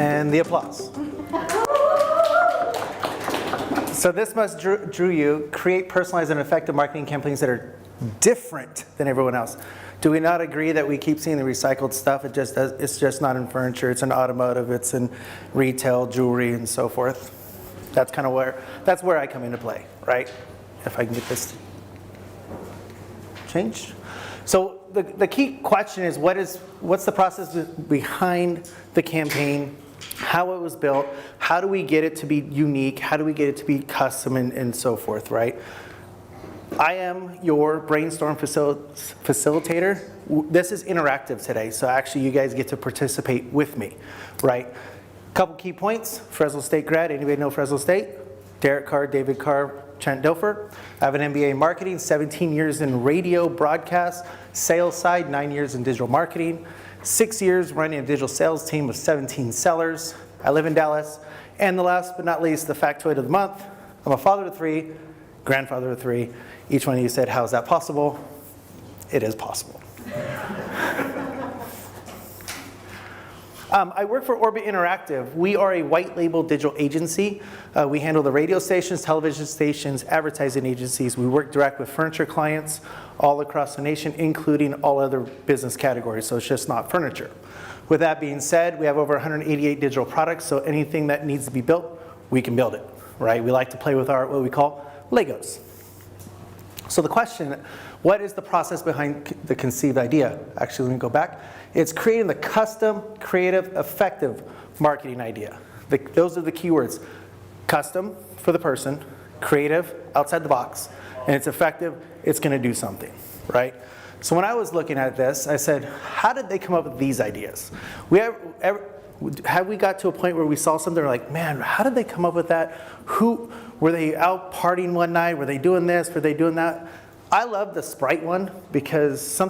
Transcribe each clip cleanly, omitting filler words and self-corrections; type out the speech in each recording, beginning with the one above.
And the applause. So this must drew you, create personalized and effective marketing campaigns that are different than everyone else. Do we not agree that we keep seeing the recycled stuff? It's just not in furniture, it's in automotive, it's in retail, jewelry, and so forth. That's kind of where I come into play, right? If I can get this changed. So the key question is what's the process behind the campaign, how it was built, how do we get it to be unique, how do we get it to be custom and so forth, right? I am your brainstorm facilitator. This is interactive today, so actually you guys get to participate with me, right? Couple key points, Fresno State grad, anybody know Fresno State? Derek Carr, David Carr, Trent Dilfer. I have an MBA in marketing, 17 years in radio broadcast, sales side, 9 years in digital marketing, 6 years running a digital sales team with 17 sellers. I live in Dallas. And the last but not least, the factoid of the month, I'm a father of 3, grandfather of 3. Each one of you said, how is that possible? It is possible. I work for Orbit Interactive. We are a white label digital agency. We handle the radio stations, television stations, advertising agencies. We work direct with furniture clients all across the nation, including all other business categories, so it's just not furniture. With that being said, we have over 188 digital products, so anything that needs to be built, we can build it, right? We like to play with our, what we call Legos. So the question, what is the process behind the conceived idea? Actually, let me go back. It's creating the custom, creative, effective marketing idea. Those are the keywords. Custom for the person, creative, outside the box, and it's effective, it's gonna do something, right? So when I was looking at this, I said, how did they come up with these ideas? Have we got to a point where we saw something like, man, how did they come up with that? Were they out partying one night? Were they doing this? Were they doing that? I love the Sprite one because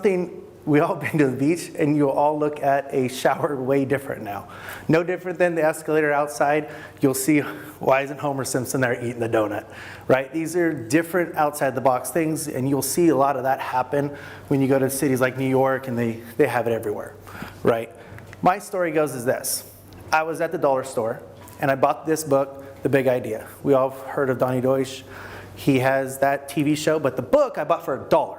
we all been to the beach and you all look at a shower way different now. No different than the escalator outside. You'll see, why isn't Homer Simpson there eating the donut, right? These are different outside the box things, and you'll see a lot of that happen when you go to cities like New York and they have it everywhere, right? My story goes as this. I was at the dollar store and I bought this book, The Big Idea. We all have heard of Donnie Deutsch. He has that TV show, but the book I bought for $1,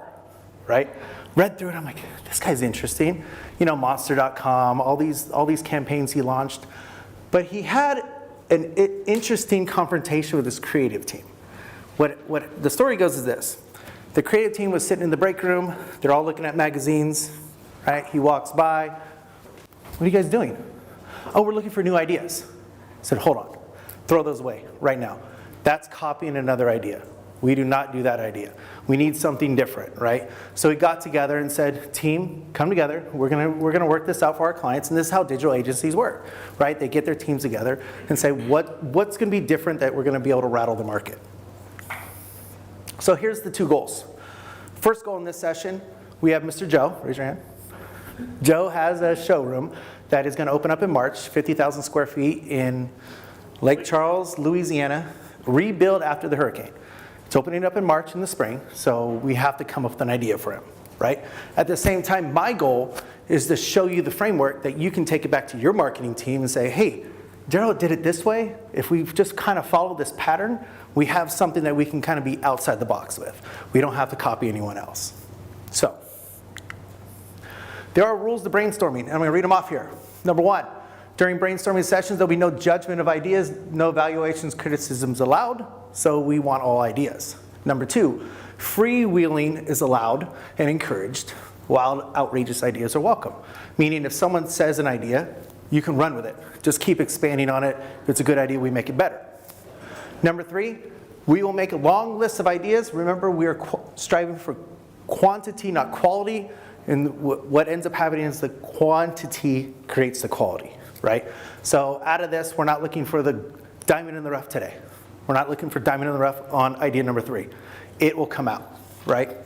right? Read through it, I'm like, this guy's interesting. You know, Monster.com, all these campaigns he launched. But he had an interesting confrontation with his creative team. What the story goes is this. The creative team was sitting in the break room. They're all looking at magazines, right? He walks by. What are you guys doing? Oh, we're looking for new ideas. I said, hold on. Throw those away right now. That's copying another idea. We do not do that idea. We need something different, right? So we got together and said, team, come together. We're gonna work this out for our clients, and this is how digital agencies work, right? They get their teams together and say, what's gonna be different that we're gonna be able to rattle the market? So here's the 2 goals. First goal in this session, we have Mr. Joe, raise your hand. Joe has a showroom that is gonna open up in March, 50,000 square feet in Lake Charles, Louisiana, rebuild after the hurricane. It's opening up in March in the spring, so we have to come up with an idea for him, right? At the same time, my goal is to show you the framework that you can take it back to your marketing team and say, hey, Daryl did it this way. If we just kind of follow this pattern, we have something that we can kind of be outside the box with. We don't have to copy anyone else. So, there are rules to brainstorming, and I'm gonna read them off here. Number 1, during brainstorming sessions, there'll be no judgment of ideas, no evaluations, criticisms allowed. So we want all ideas. Number 2, freewheeling is allowed and encouraged. Wild, outrageous ideas are welcome. Meaning if someone says an idea, you can run with it. Just keep expanding on it. If it's a good idea, we make it better. Number 3, we will make a long list of ideas. Remember, we are striving for quantity, not quality. And what ends up happening is the quantity creates the quality, right? So out of this, we're not looking for the diamond in the rough today. We're not looking for diamond in the rough on idea number 3. It will come out, right?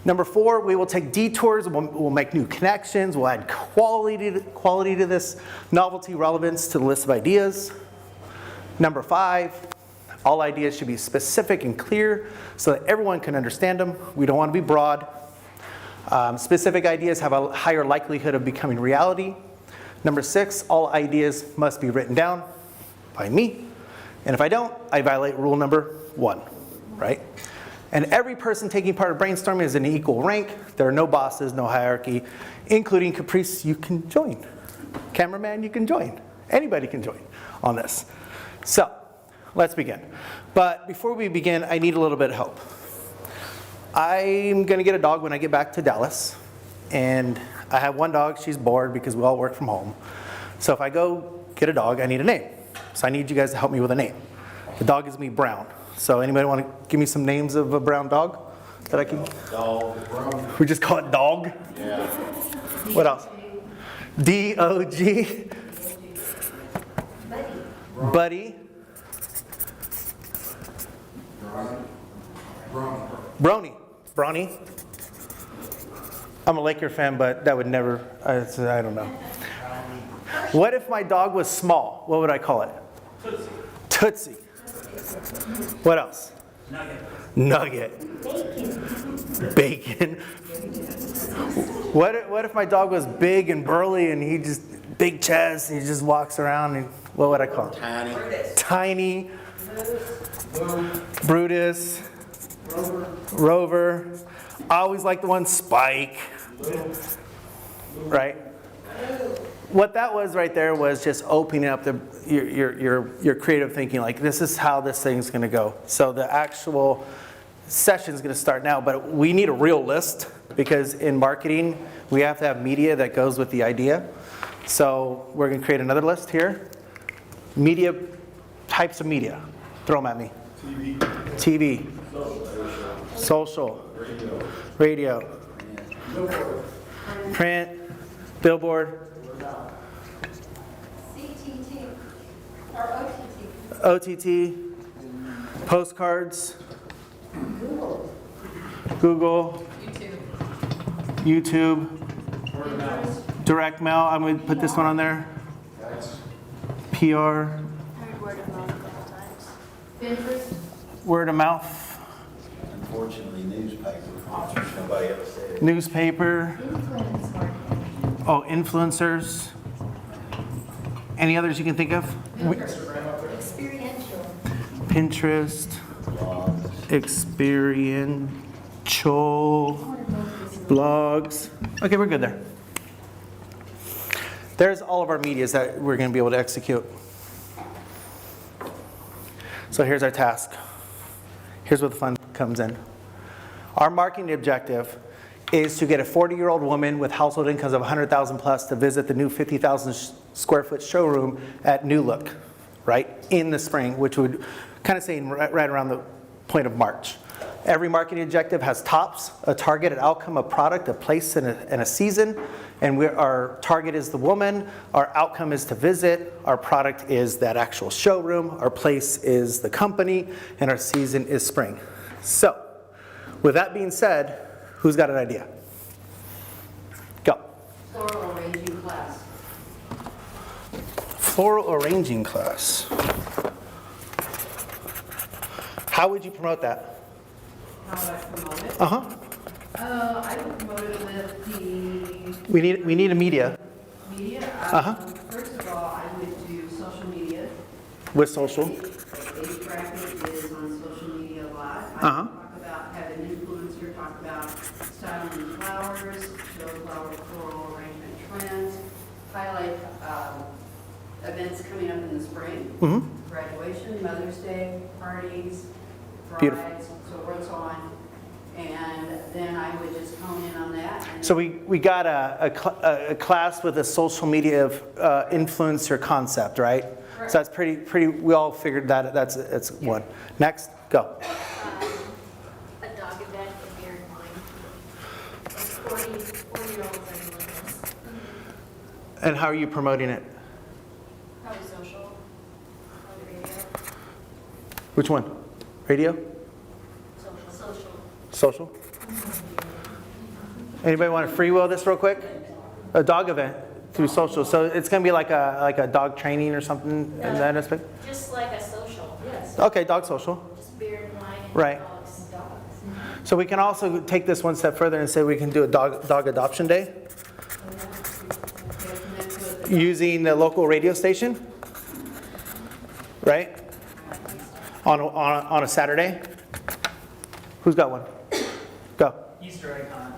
Number 4, we will take detours, we'll make new connections, we'll add quality to this, novelty, relevance to the list of ideas. Number 5, all ideas should be specific and clear so that everyone can understand them. We don't want to be broad. Specific ideas have a higher likelihood of becoming reality. Number 6, all ideas must be written down by me. And if I don't, I violate rule number 1, right? And every person taking part of brainstorming is in equal rank. There are no bosses, no hierarchy, including Caprice, you can join. Cameraman, you can join. Anybody can join on this. So, let's begin. But before we begin, I need a little bit of help. I'm gonna get a dog when I get back to Dallas. And I have one dog, she's bored because we all work from home. So if I go get a dog, I need a name. So I need you guys to help me with a name. The dog is gonna be Brown. So anybody want to give me some names of a brown dog that I can? Dog. Brown. We just call it Dog? Yeah. What else? D-O-G. Buddy. Brony. Bronny. I'm a Laker fan, but that would never, I don't know. What if my dog was small? What would I call it? Tootsie. What else? Nugget. Bacon. What if my dog was big and burly and he just, big chest, and he just walks around and, what would I call him? Tiny. Brutus. Rover. I always like the one Spike. Right? What that was right there was just opening up your creative thinking, like this is how this thing's gonna go. So the actual session's gonna start now, but we need a real list because in marketing, we have to have media that goes with the idea. So we're gonna create another list here. Media, types of media. Throw them at me. TV. Social. Radio. Print. Billboard. CTT or OTT. OTT, postcards, Google, YouTube, direct mail. I'm going to put this one on there. PR, Word of mouth a couple times. Pinterest. word of mouth, Unfortunately, newspaper. Nobody else said it. newspaper. Influence marketing. Oh, influencers. Any others you can think of? Experiential. Pinterest, experiential, blogs. Okay, we're good there. There's all of our medias that we're going to be able to execute. So here's our task. Here's where the fun comes in. Our marketing objective is to get a 40-year-old woman with household incomes of 100,000 plus to visit the new 50,000 square foot showroom at New Look, right, in the spring, which would kind of say right around the point of March. Every marketing objective has tops, a targeted outcome, a product, a place, and a season. And our target is the woman, our outcome is to visit, our product is that actual showroom, our place is the company, and our season is spring. So, with that being said, who's got an idea? Go. Floral arranging class. Floral arranging class. How would you promote that? How would I promote it? Uh-huh. I would promote it with the We need a media media. Uh-huh. First of all, I would do social media. with social. Age bracket is on social media a lot. I would Uh-huh. talk about, have an influencer talk about styling flowers, show floral arrangement trends, highlight events coming up in the spring. Mhm. Graduation, Mother's Day, parties, Beautiful. brides, so on. And then I would just hone in on that. And So we got a class with a social media influencer concept, right? Correct. So that's pretty. We all figured that that's one. Next, go. A dog event with beer and wine. Like 40-year-olds and millennials. And how are you promoting it? Probably social. On the radio. Which one? Radio? Social. Social? Anybody want to free will this real quick? A dog event through social. So it's going to be like a dog training or something in that aspect? Just like a social. Yes. Okay, dog social. Just beer and wine and Right. dogs. So we can also take this one step further and say we can do a dog adoption day. connect with Using the local radio station, right? On a Saturday? Who's got one? Go. Easter egg hunt.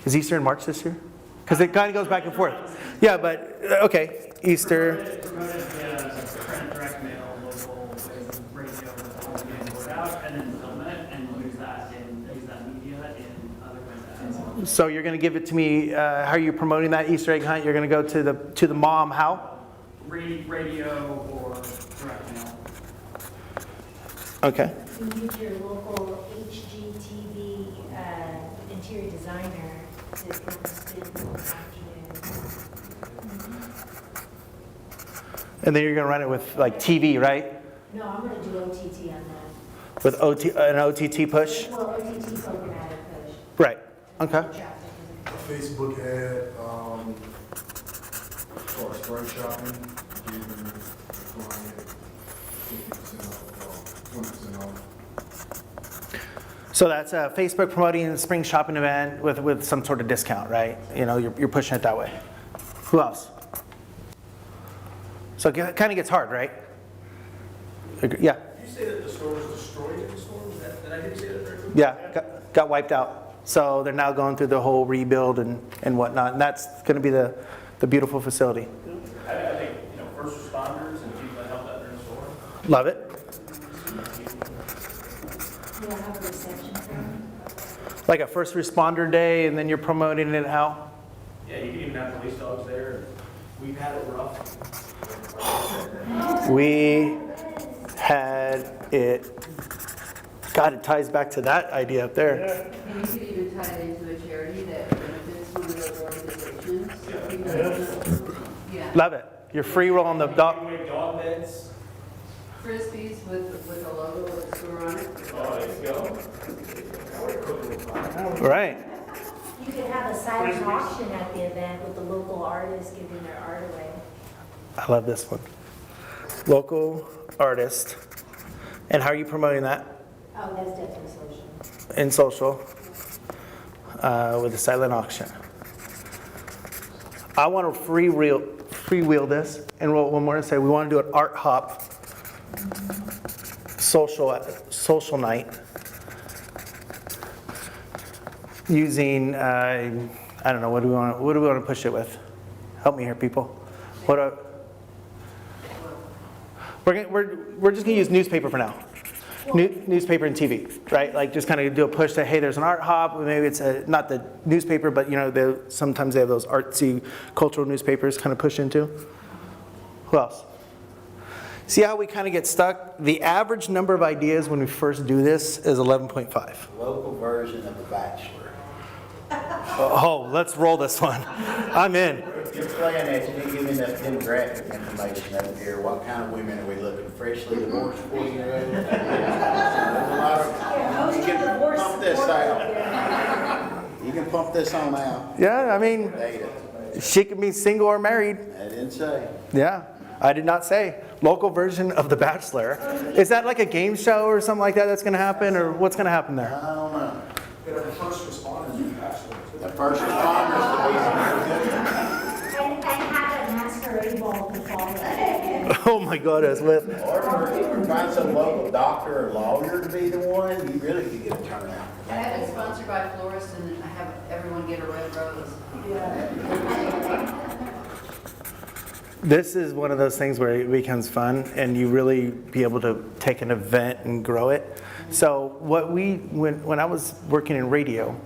Is Easter in March this year? Because it kind of goes back and forth. Yeah, but, okay, Easter. Promoted via print, direct mail, local ways of radio, with all getting word out, and then film it and use that media in other ways as well. So you're going to give it to me, how are you promoting that Easter egg hunt? You're going to go to the mom, how? Radio or direct mail. Okay. You use your local HGTV interior designer to come spin the afternoon. And then you're going to run it with like TV, right? No, I'm going to do OTT on that. With an OTT push? Well, OTT programmatic push. Right, okay. Traffic. Facebook ad, for spring shopping, giving client 50% off, 20% off. So that's Facebook promoting the spring shopping event with some sort of discount, right? You know, you're pushing it that way. Who else? So it kind of gets hard, right? Yeah, Did you say that the store was destroyed in the storm? Did I hear you say that very quickly? yeah, got wiped out. So they're now going through the whole rebuild and whatnot, and that's going to be the beautiful facility. I think, first responders and people that helped out during the storm. Love it. You don't have a reception for them? Like a first responder day, and then you're promoting it how? Yeah, you can even have police dogs there. We've had it rough. We had it, God, it ties back to that idea up there. And you could even tie it into a charity that benefits one of those organizations. Yeah. Love it. You're free rolling the dog. Giving away dog beds. Frisbees with a logo of the store on it. Oh, let's go. Right. You could have a silent auction at the event with the local artists giving their art away. I love this one. Local artist. And how are you promoting that? Oh, that's definitely social. In social, with a silent auction. I want to freewheel this, and what we're going to say, we want to do an art hop social night using, I don't know, what do we want to push it with? Help me here, people. We're just going to use newspaper for now. Newspaper and TV, right? Like just kind of do a push that, hey, there's an art hop. Maybe it's not the newspaper, but sometimes they have those artsy cultural newspapers kind of push into. Who else? See how we kind of get stuck? The average number of ideas when we first do this is 11.5. Local version of The Bachelor. Oh, let's roll this one. I'm in. You're playing that, you give me that demographic information up here. What kind of women are we looking? Freshly divorced 40-year-olds? You can pump this out. You can pump this on out. Yeah, I mean, Data. she can be single or married. I didn't say. Yeah, I did not say. Local version of The Bachelor. Is that like a game show or something like that that's going to happen, or what's going to happen there? I don't know. Get our first responders in Bachelor. The first responders to be And have a masquerade ball to follow. Oh my goodness, with or find some local doctor or lawyer to be the one, you really could get a turnout. I have it sponsored by Florist, and I have everyone get a red rose. this is one of those things where it becomes fun and you really be able to take an event and grow it. So when I was working in radio,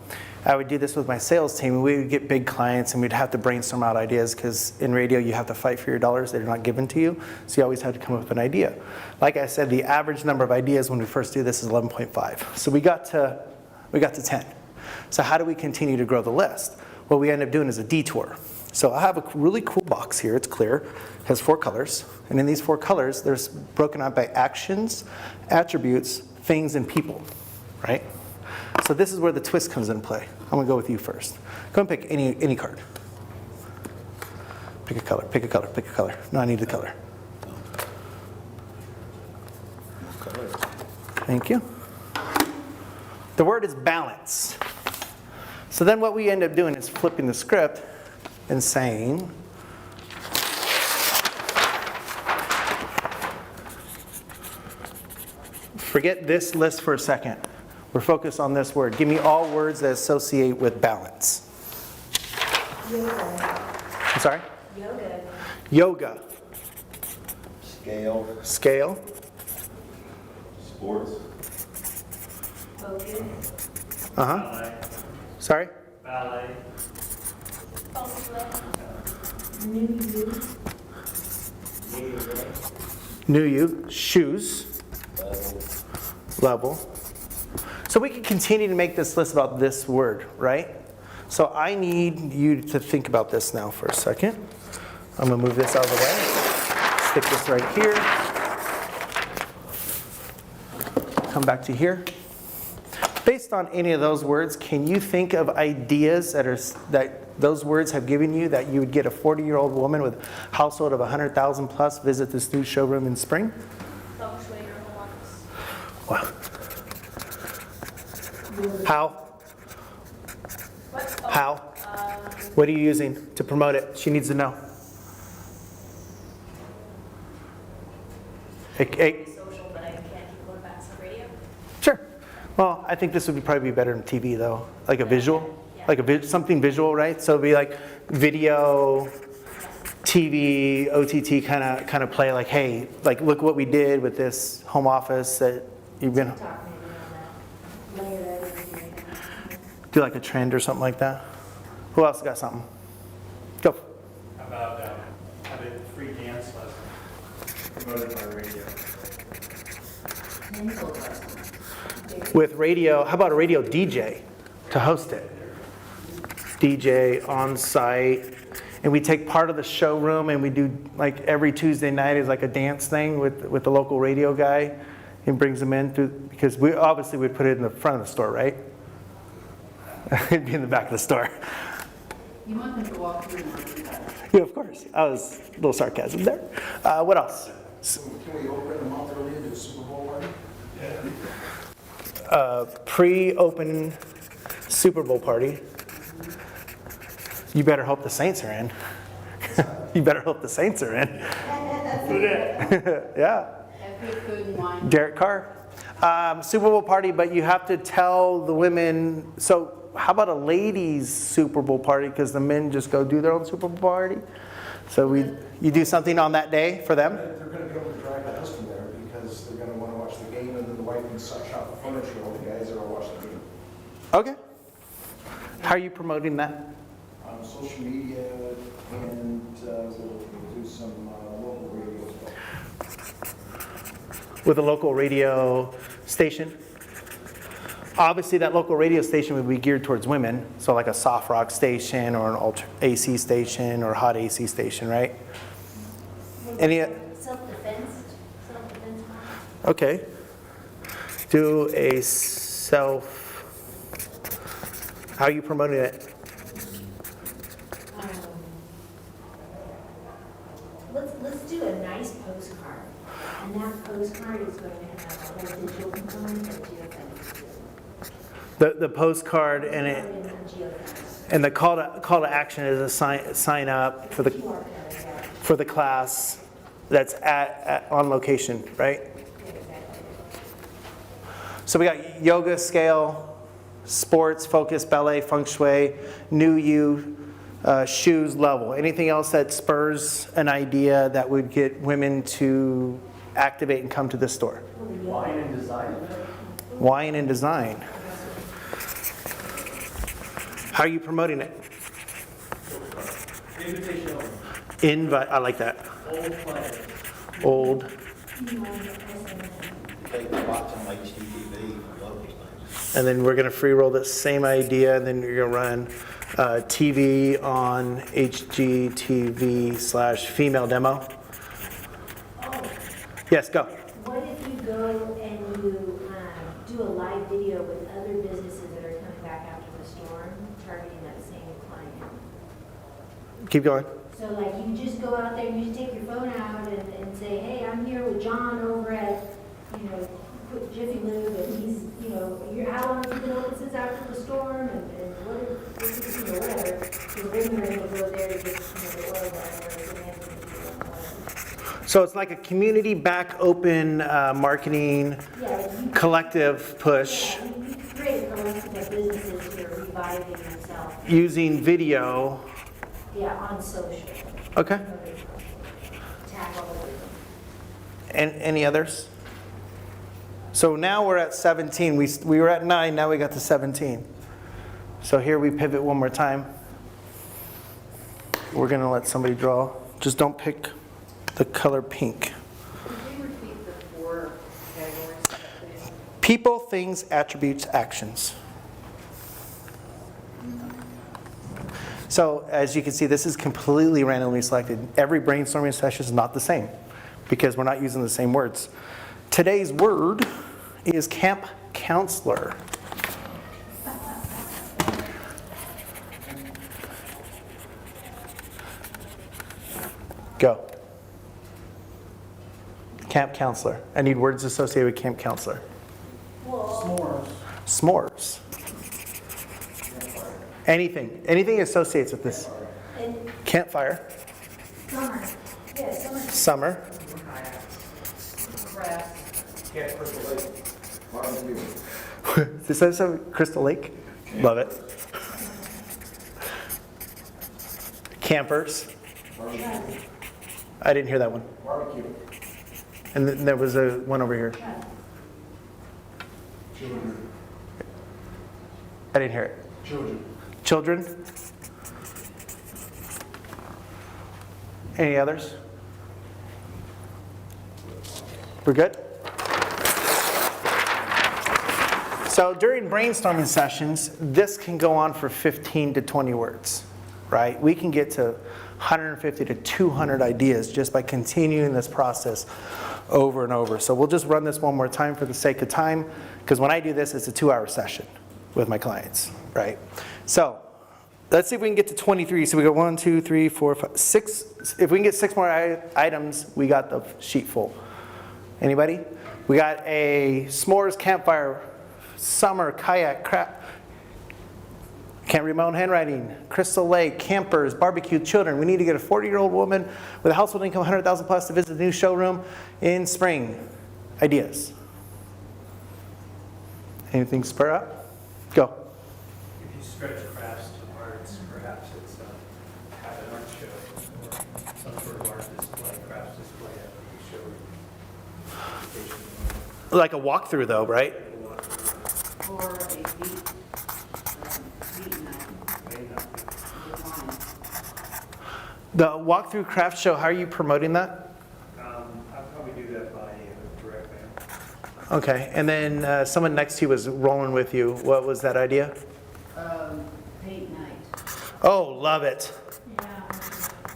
I would do this with my sales team, and we would get big clients and we'd have to brainstorm out ideas, because in radio you have to fight for your dollars. They're not given to you, so you always have to come up with an idea. Like I said, the average number of ideas when we first do this is 11.5. So we got to 10. So how do we continue to grow the list? What we end up doing is a detour. So I have a really cool box here. It's clear. It has 4 colors. And in these 4 colors, there's broken out by actions, attributes, things, and people, right? So this is where the twist comes into play. I'm going to go with you first. Go and pick any card. Pick a color, pick a color, pick a color. No, I need the color. Thank you. The word is balance. So then what we end up doing is flipping the script and saying, Forget this list for a second. We're focused on this word. Give me all words that associate with balance. Yoga. I'm sorry? Yoga. Yoga. Scale, Scale. sports, Focus. Uh-huh. Ballet, Sorry? ballet, New you. New you. Shoes. Level. So we can continue to make this list about this word, right? So I need you to think about this now for a second. I'm going to move this out of the way. Stick this right here. Come back to here. Based on any of those words, can you think of ideas that those words have given you that you would get a 40-year-old woman with a household of 100,000 plus visit this new showroom in spring? Feng Shui or home office. Wow. How? How? What are you using to promote it? She needs to know. Social, but I can't keep going back to radio. Sure. Well, I think this would probably be better than TV though, like a visual, Yeah. like something visual, right? So it'd be like video, TV, OTT kind of play. Like, hey, like look what we did with this home office that you've been. Talk maybe on that. Layer that in. Do like a trend or something like that. Who else got something? Go. how about having free dance lessons promoted by radio? With radio, how about a radio DJ to host it? DJ on site. And we take part of the showroom and we do like every Tuesday night is like a dance thing with the local radio guy and brings them in through, because we obviously would put it in the front of the store, right? It'd be in the back of the store. You want them to walk through and do that. Yeah, of course. I was a little sarcasm there. What else? Can we open them up early into the Super Bowl party? Pre-open Super Bowl party. You better hope the Saints are in. You better hope the Saints are in. Yeah. Have good food and wine. Derek Carr. Super Bowl party, but you have to tell the women. So how about a ladies' Super Bowl party? Because the men just go do their own Super Bowl party. So you do something on that day for them? They're going to be able to drag the husband there because they're going to want to watch the game, and then the wife can shop the furniture while the guys are all watching the game. Okay. How are you promoting that? On social media, and we'll do some local radio as well. With a local radio station? Obviously, that local radio station would be geared towards women, so like a soft rock station or an AC station or hot AC station, right? Any? Self-defense. Self-defense. Okay. Do a how are you promoting it? Let's do a nice postcard. And that postcard is going to have a whole digital component of geofence. The postcard and it Geofence. and the call to action is a sign up for the QR code, yeah. for the class that's at on location, right? Yeah, exactly. So we got yoga, scale, sports, focus, ballet, feng shui, new you, shoes, level. Anything else that spurs an idea that would get women to activate and come to this store? Wine and design. Wine and design. How are you promoting it? Invitation only. Invite. I like that. Old play. Old. take the watch on HGTV, love those things. And then we're going to free roll that same idea, and then you're going to run TV on HGTV/female demo. Yes, go. What if you go and you do a live video with other businesses that are coming back after the storm, targeting that same client? Keep going. So like you just go out there, you just take your phone out and say, hey, I'm here with John over at, Jiffy Lube, and he's, how long have you been open since after the storm, and what's whatever. So then you're able to go there to get, the oil, whatever, So it's like a community back open marketing Yeah, you collective push yeah, you create a collective of businesses who are reviving themselves, using video. yeah, on social. Okay. Tag all over them. And any others? So now we're at 17. We were at 9, now we got to 17. So here we pivot one more time. We're going to let somebody draw. Just don't pick the color pink. Could you repeat the 4 categories, please? People, things, attributes, actions. So as you can see, this is completely randomly selected. Every brainstorming session is not the same because we're not using the same words. Today's word is camp counselor. Go. Camp counselor. I need words associated with camp counselor. Well, S'mores. Anything associates with this. and Campfire, summer, yeah, summer. summer, Crafts, Camp Crystal Lake, barbecue. is that some Crystal Lake? Love it. Campers, I didn't hear that one. Barbecue. And then there was a one over here. Children. I didn't hear it. Children. Children? Any others? We're good? So during brainstorming sessions, this can go on for 15 to 20 words, right? We can get to 150 to 200 ideas just by continuing this process over and over. So we'll just run this one more time for the sake of time, because when I do this, it's a 2-hour session with my clients, right? So let's see if we can get to 23. So we got 1, 2, 3, 4, 5, 6. If we can get 6 more items, we got the sheet full. Anybody? We got a s'mores, campfire, summer, kayak, can't read my own handwriting, Crystal Lake, campers, barbecue, children. We need to get a 40-year-old woman with a household income 100,000 plus to visit the new showroom in spring. Ideas. Anything spur up? Go. If you stretch crafts to arts, perhaps it's have an art show or some sort of art display, crafts display at the show. Like a walkthrough though, right? or a beat night with wine. The walkthrough craft show, how are you promoting that? I'll probably do that by direct mail. Okay, and then someone next to you was rolling with you. What was that idea? Paint night. Oh, love it.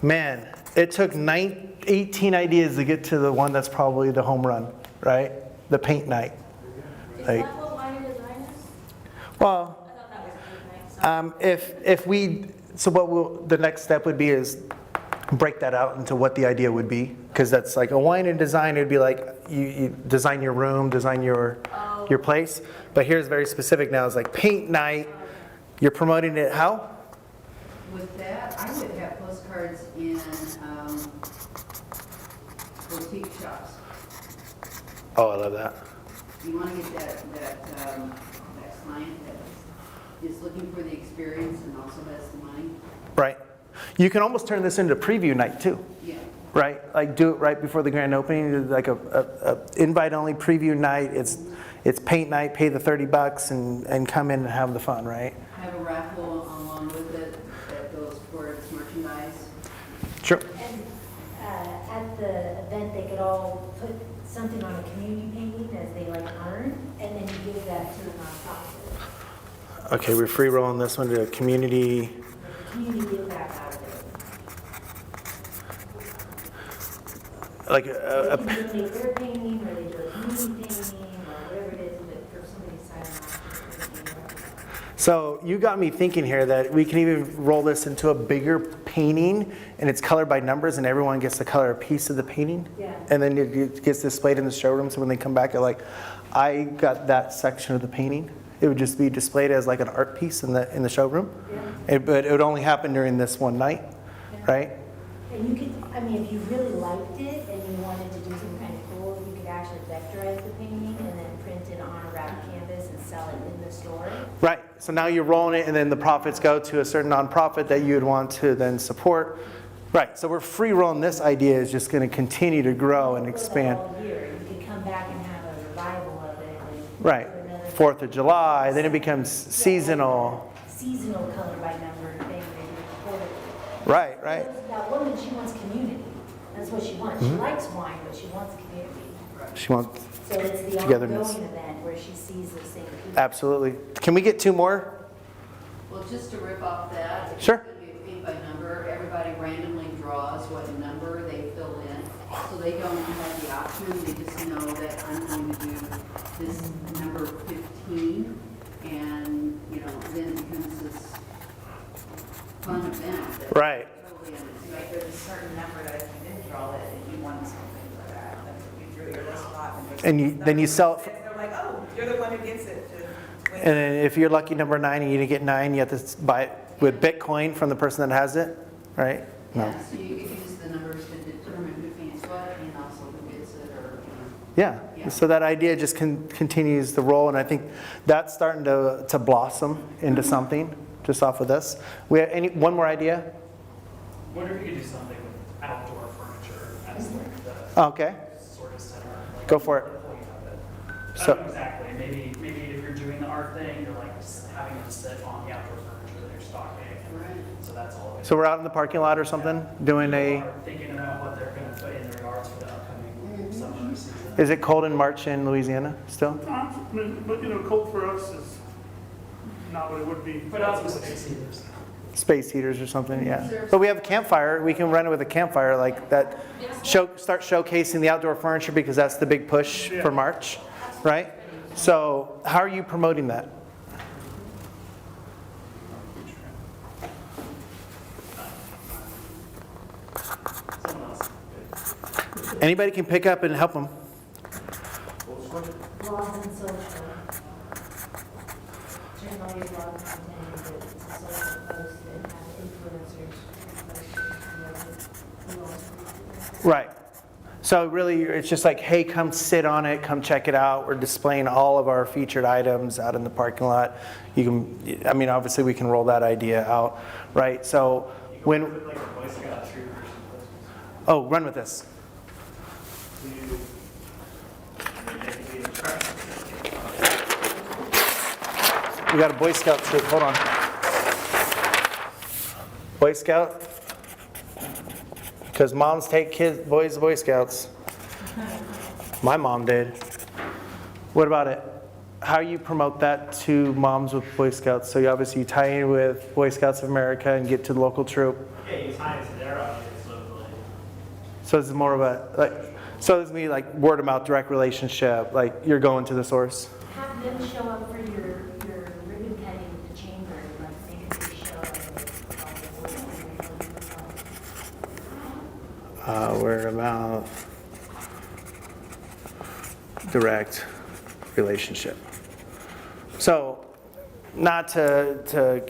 Man, it took 18 ideas to get to the one that's probably the home run, right? The paint night. Is Like, that what wine and design is? well, I thought that was a good night. if we, so the next step would be is break that out into what the idea would be. Because that's like a wine and design, it'd be like you design your room, design your place. But here's very specific now, it's like paint night. You're promoting it how? With that, I would have postcards in boutique shops. Oh, I love that. You want to get that client that is looking for the experience and also has the money. Right. You can almost turn this into preview night too, Yeah. right? Like do it right before the grand opening, like a invite-only preview night. It's paint night, pay the $30 and come in and have the fun, right? Have a raffle along with it that goes towards merchandise. Sure. And at the event, they could all put something on a community painting as they like earn, and then you give that to the nonprofit. Okay, we're free rolling this one to a community. The community give back out of it. Like They a can donate their painting, or they do a community painting, or whatever it is that for somebody signing off. So you got me thinking here that we can even roll this into a bigger painting and it's colored by numbers and everyone gets to color a piece of the painting. Yeah. And then it gets displayed in the showroom so when they come back they're like, I got that section of the painting. It would just be displayed as like an art piece in the showroom. Yeah. But it would only happen during this one night, Yeah. right? And you could, I mean, if you really liked it and you wanted notarize the painting and then print it on a wrapped canvas and sell it in the store. Right, so now you're rolling it, and then the profits go to a certain nonprofit that you would want to then support. Right, so we're free rolling. This idea is just going to continue to grow and For the expand. whole year. You can come back and have a revival of it. and Right, do another 4th of July, then it becomes seasonal. Seasonal color by number thing they do quarterly. Right, right. That woman, she wants community. That's what she wants. She likes wine, but she wants community. She wants, So it's the Togetherness. ongoing event where she sees the same people. absolutely. Can we get 2 more? Well, just to rip off that. It's Sure. going to be a paint by number. Everybody randomly draws what number they fill in. So they don't have the option. They just know that I'm going to do this number 15. And, you know, then it becomes this fun event. that Right. totally unexpected. Like there's a certain number that if you didn't draw it, and you won something for that, then you drew your list off. And then you sell it for- They're like, oh, you're the one who gets it to win. And then if you're lucky number 9 and you didn't get 9, you have to buy it with Bitcoin from the person that has it, right? No. Yeah, so you could use the numbers to determine who paints what and also who gets it or, Yeah, Yeah. so that idea just continues to roll, and I think that's starting to blossom into something, just off of this. We have one more idea? Wonder if you could do something with outdoor furniture as like the Okay, sort of center. Like, Go for it. before you have it. So- I don't know exactly. Maybe if you're doing the art thing, you're like having them sit on the outdoor furniture that you're stocking. Right. So that's all. so we're out in the parking lot or something, doing People a, are thinking about what they're going to put in their yards for the upcoming summer season. is it cold in March in Louisiana still? But, you know, cold for us is not what it would be. Put out some space heaters. Space heaters or something, yeah. But we have a campfire, we can run it with a campfire like that. Start showcasing the outdoor furniture because that's the big push for March, right? So how are you promoting that? Someone else. Anybody can pick up and help them. Blogs and social. Turn all your blog content into social posts and have influencers. Right. So really, it's just like, hey, come sit on it, come check it out. We're displaying all of our featured items out in the parking lot. You can, I mean, obviously we can roll that idea out, right? So when, Put like a Boy Scout troop or something. oh, run with this. We got a Boy Scout troop, hold on. Boy Scout? Because moms take kids, boys to Boy Scouts. My mom did. What about it? How you promote that to moms with Boy Scouts? So you obviously tie in with Boy Scouts of America and get to the local troop. Yeah, you tie it to their audience locally. So it's more of a, like, so it's me like word of mouth, direct relationship, like you're going to the source. Have them show up for your ribbon cutting at the chamber, like make a big show of it. Word of mouth, direct relationship. So, not to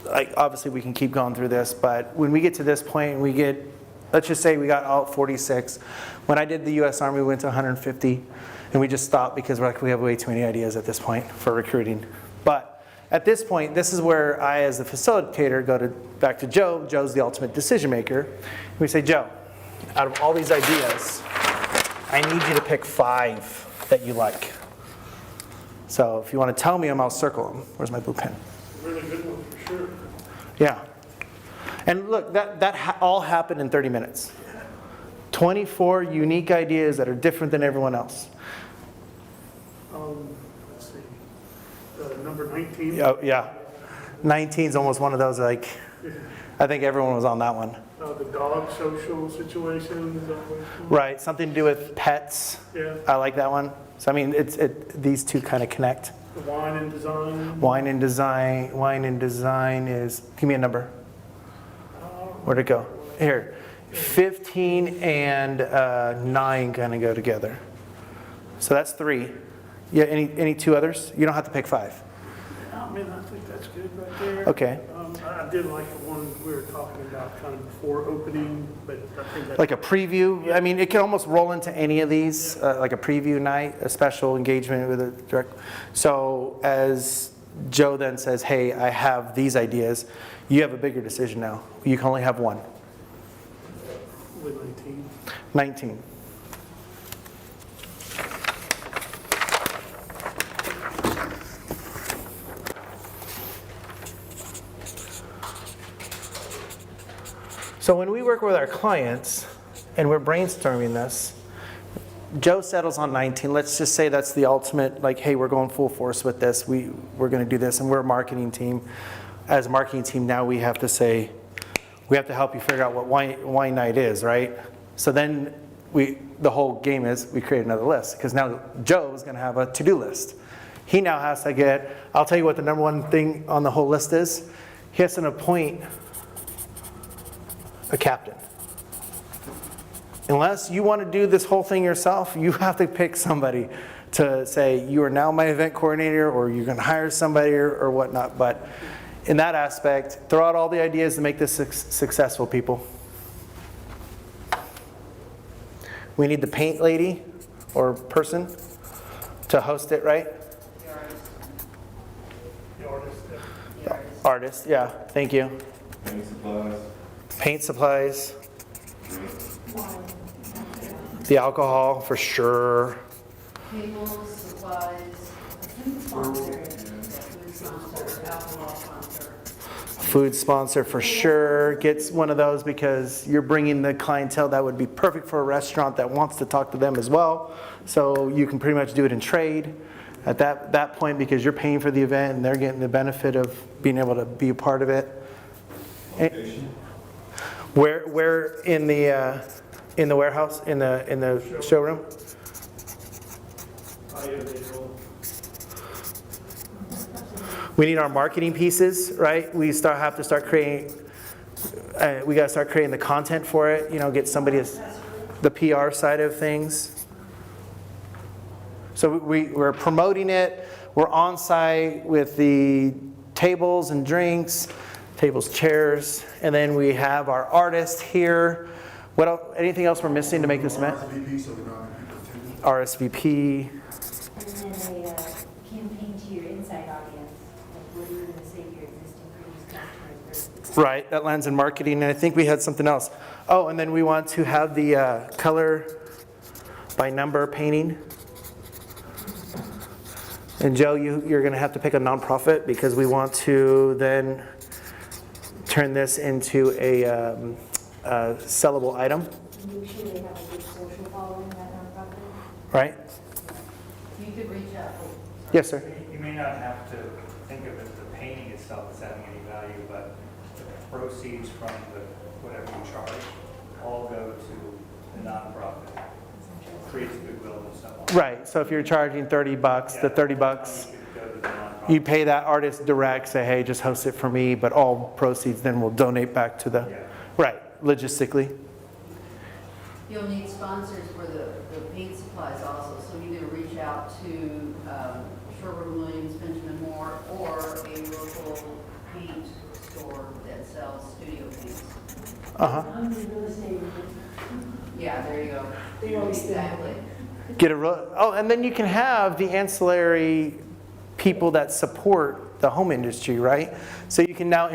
like, obviously we can keep going through this, but when we get to this point, we get, let's just say we got all 46. When I did the US Army, we went to 150, and we just stopped because we're like, we have way too many ideas at this point for recruiting. But at this point, this is where I, as the facilitator, go back to Joe. Joe's the ultimate decision maker. We say, Joe, out of all these ideas, I need you to pick 5 that you like. So if you want to tell me them, I'll circle them. Where's my blue pen? Really good one, for sure. Yeah. And look, that all happened in 30 minutes. 24 unique ideas that are different than everyone else. Let's see, number 19. Yeah. 19 is almost one of those, like, I think everyone was on that one. The dog social situation, is that what it's called? Right, something to do with pets. Yeah, I like that one. So I mean, these two kind of connect. the wine and design. Wine and design is, give me a number. Where'd it go? Here, 15 and 9 kind of go together. So that's 3. Yeah, any 2 others? You don't have to pick 5. mean, I think that's good right there. Okay. I did like the one we were talking about kind of before opening, but I think that. Like a preview, I mean, it can almost roll into any of these, like a preview night, a special engagement with a direct. So as Joe then says, hey, I have these ideas, you have a bigger decision now. You can only have one. With 19. 19. So when we work with our clients and we're brainstorming this, Joe settles on 19. Let's just say that's the ultimate, like, hey, we're going full force with this. We're going to do this, and we're a marketing team. As a marketing team, now we have to say, we have to help you figure out what wine night is, right? So then the whole game is we create another list, because now Joe is going to have a to-do list. He now has to get, I'll tell you what the number one thing on the whole list is. He has to appoint a captain. Unless you want to do this whole thing yourself, you have to pick somebody to say, you are now my event coordinator, or you're going to hire somebody or whatnot. But in that aspect, throw out all the ideas to make this successful, people. We need the paint lady or person to host it, right? The artist. The artist. Artist, yeah, thank you. Paint supplies. The alcohol, for sure. Tables, supplies, food sponsor, alcohol sponsor. Food sponsor, for sure. Gets one of those because you're bringing the clientele that would be perfect for a restaurant that wants to talk to them as well. So you can pretty much do it in trade at that point, because you're paying for the event and they're getting the benefit of being able to be a part of it. Where in the warehouse, in the showroom? Audiovisual. We need our marketing pieces, right? We have to start creating. We got to start creating the content for it. You know, get somebody the PR side of things. So we're promoting it. We're on site with the tables and drinks, tables, chairs, and then we have our artist here. What else, anything else we're missing to make this event? RSVP, so we know how many people attend. RSVP. And then a campaign to your inside audience, like what are you going to say to your existing previous customers? Right, that lands in marketing, and I think we had something else. Oh, and then we want to have the color by number painting. And Joe, you're going to have to pick a nonprofit, because we want to then turn this into a sellable item, Make sure they have a good social following, that nonprofit. right? You could reach out. Yes, sir. You may not have to think of it, the painting itself as having any value, but the proceeds from whatever you charge all go to the nonprofit. Creates goodwill and so on. Right, so if you're charging $30, the $30, You could go to the nonprofit. you pay that artist direct, say, hey, just host it for me, but all proceeds then will donate back to the, Yeah. right, logistically. You'll need sponsors for the paint supplies also, so either reach out to Sherwin-Williams, Benjamin Moore, or a local paint store that sells studio paints. Uh-huh. Hungry real estate. Yeah, there you go. They always say that. Exactly. Get a and then you can have the ancillary people that support the home industry, right? So you can now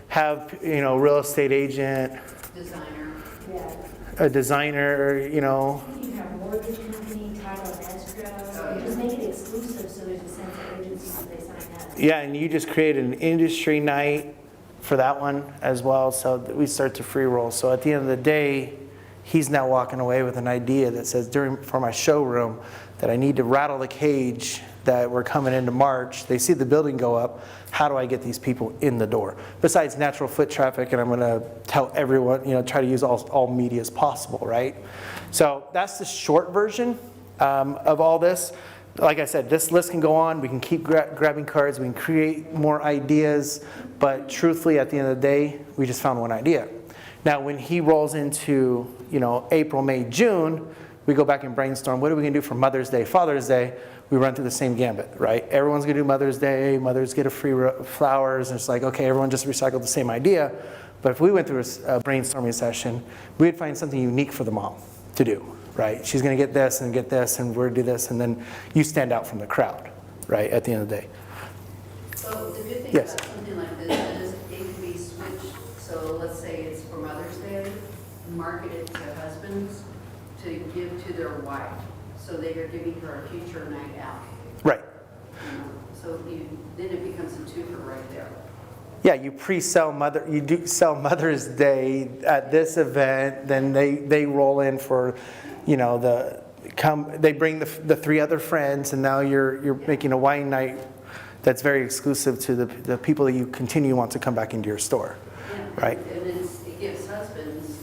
have, real estate agent, Designer. Yeah. a designer, You can have mortgage company, title and escrow, you just make it exclusive so there's a sense of urgency when they sign up. yeah, and you just create an industry night for that one as well, so that we start to free roll. So at the end of the day, he's now walking away with an idea that says, for my showroom, that I need to rattle the cage, that we're coming into March. They see the building go up. How do I get these people in the door? Besides natural foot traffic, and I'm going to tell everyone, try to use all media as possible, right? So that's the short version of all this. Like I said, this list can go on. We can keep grabbing cards. We can create more ideas. But truthfully, at the end of the day, we just found one idea. Now, when he rolls into, April, May, June, we go back and brainstorm, what are we going to do for Mother's Day, Father's Day? we run through the same gambit, right? Everyone's gonna do Mother's Day, mothers get a free flowers, and it's like, okay, everyone just recycled the same idea. But if we went through a brainstorming session, we'd find something unique for the mom to do, right? She's gonna get this and we're gonna do this, and then you stand out from the crowd, right, at the end of the day. So the good thing Yes. about something like this is it can be switched, so let's say it's for Mother's Day, market it to husbands to give to their wife, so they are giving her a future night out. Right. You know? So then it becomes a twofer right there. Yeah, you pre-sell you do sell Mother's Day at this event, then they roll in for, they bring the 3 other friends, and now you're making a wine night that's very exclusive to the people that you continue want to come back into your store, Yeah. right? And it gives husbands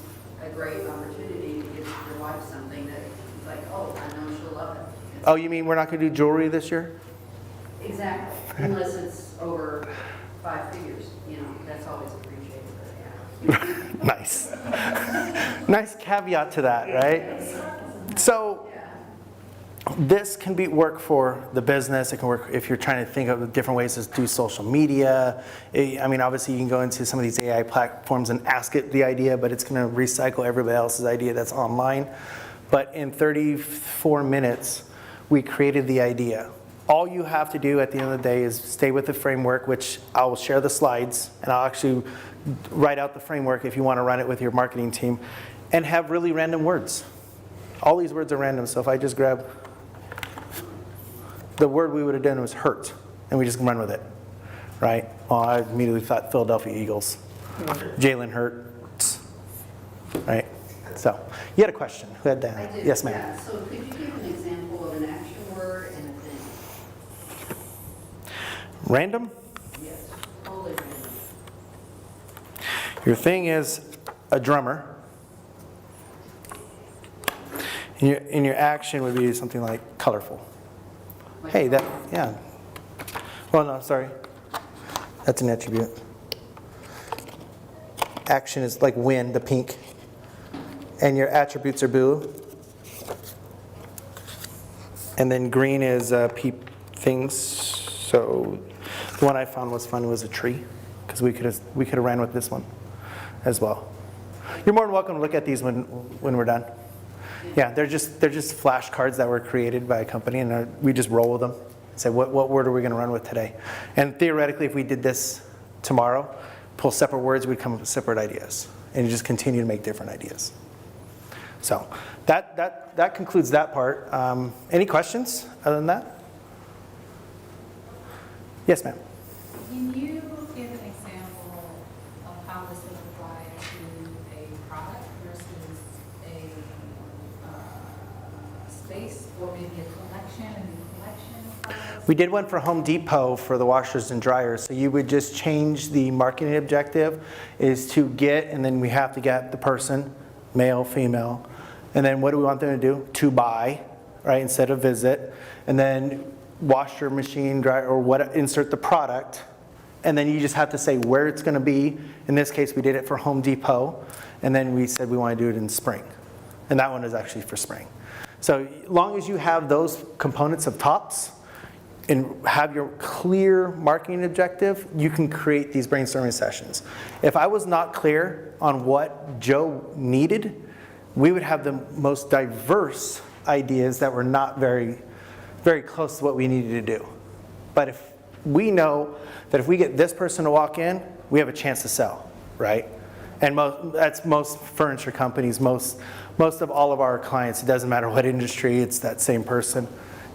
a great opportunity to give their wife something that, like, oh, I know she'll love it. Oh, you mean we're not gonna do jewelry this year? Exactly, unless it's over 5 figures, that's always appreciated, but yeah. Nice. Nice caveat to that, right? So this can work for the business. It can work if you're trying to think of different ways to do social media. I mean, obviously you can go into some of these AI platforms and ask it the idea, but it's going to recycle everybody else's idea that's online. But in 34 minutes, we created the idea. All you have to do at the end of the day is stay with the framework, which I will share the slides, and I'll actually write out the framework if you want to run it with your marketing team, and have really random words. All these words are random, so if I just grab, the word we would have done was hurt, and we just run with it, right? Well, I immediately thought Philadelphia Eagles. Jalen Hurts, right? So, you had a question. Who had I that? did, Yes, ma'am. yeah. So could you give an example of an action word and a thing? Random? Yes, totally random. Your thing is a drummer. And your action would be something like colorful. Hey, yeah. Well, no, sorry. That's an attribute. Action is like wind, the pink. And your attributes are blue. And then green is things. So the one I found was fun was a tree, because we could have ran with this one as well. You're more than welcome to look at these when we're done. Yeah, they're just flashcards that were created by a company, and we just roll with them. Say, what word are we going to run with today? And theoretically, if we did this tomorrow, pull separate words, we'd come up with separate ideas, and you just continue to make different ideas. So that concludes that part. Any questions other than that? Yes, ma'am. Can you give an example of how this would apply to a product versus a space, or maybe a collection, a new collection of products? We did one for Home Depot for the washers and dryers. So you would just change the marketing objective is to get, and then we have to get the person, male, female. And then what do we want them to do? To buy, right, instead of visit. And then washer, machine, dryer, or insert the product. And then you just have to say where it's going to be. In this case, we did it for Home Depot. And then we said we want to do it in spring. And that one is actually for spring. So long as you have those components of tops and have your clear marketing objective, you can create these brainstorming sessions. If I was not clear on what Joe needed, we would have the most diverse ideas that were not very, very close to what we needed to do. But if we know that if we get this person to walk in, we have a chance to sell, right? And that's most furniture companies, most of all of our clients. It doesn't matter what industry, it's that same person.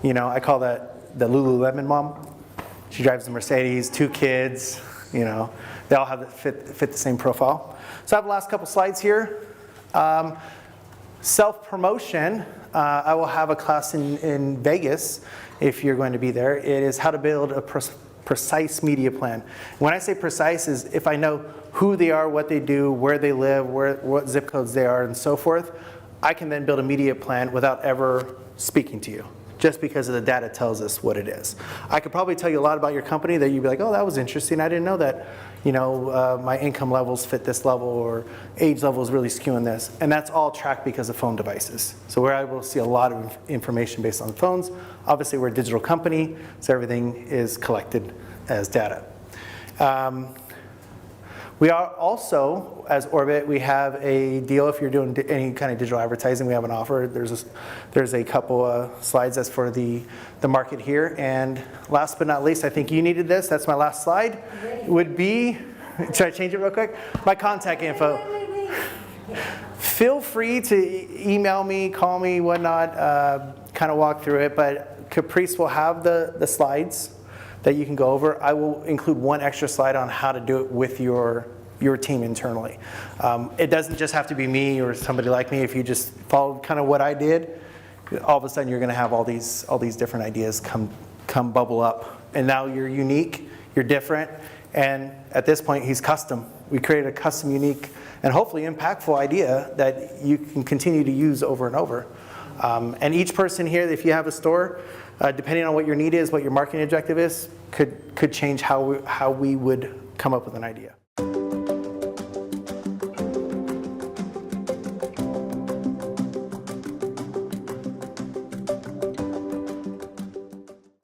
I call that the Lululemon mom. She drives a Mercedes, 2 kids, they all have fit the same profile. So I have the last couple slides here. Self-promotion, I will have a class in Vegas if you're going to be there. It is how to build a precise media plan. When I say precise is if I know who they are, what they do, where they live, what zip codes they are, and so forth, I can then build a media plan without ever speaking to you, just because of the data tells us what it is. I could probably tell you a lot about your company that you'd be like, oh, that was interesting. I didn't know that my income levels fit this level, or age level is really skewing this. And that's all tracked because of phone devices. So we're able to see a lot of information based on phones. Obviously, we're a digital company, so everything is collected as data. We are also, as Orbit, we have a deal if you're doing any kind of digital advertising. We have an offer. There's a couple of slides that's for the market here. And last but not least, I think you needed this. That's my last slide. Would be, should I change it real quick? My contact info. Feel free to email me, call me, whatnot, kind of walk through it. But Caprice will have the slides that you can go over. I will include one extra slide on how to do it with your team internally. It doesn't just have to be me or somebody like me. If you just followed kind of what I did, all of a sudden you're going to have all these different ideas come bubble up. And now you're unique, you're different, and at this point he's custom. We created a custom, unique, and hopefully impactful idea that you can continue to use over and over. And each person here, if you have a store, depending on what your need is, what your marketing objective is, could change how we would come up with an idea.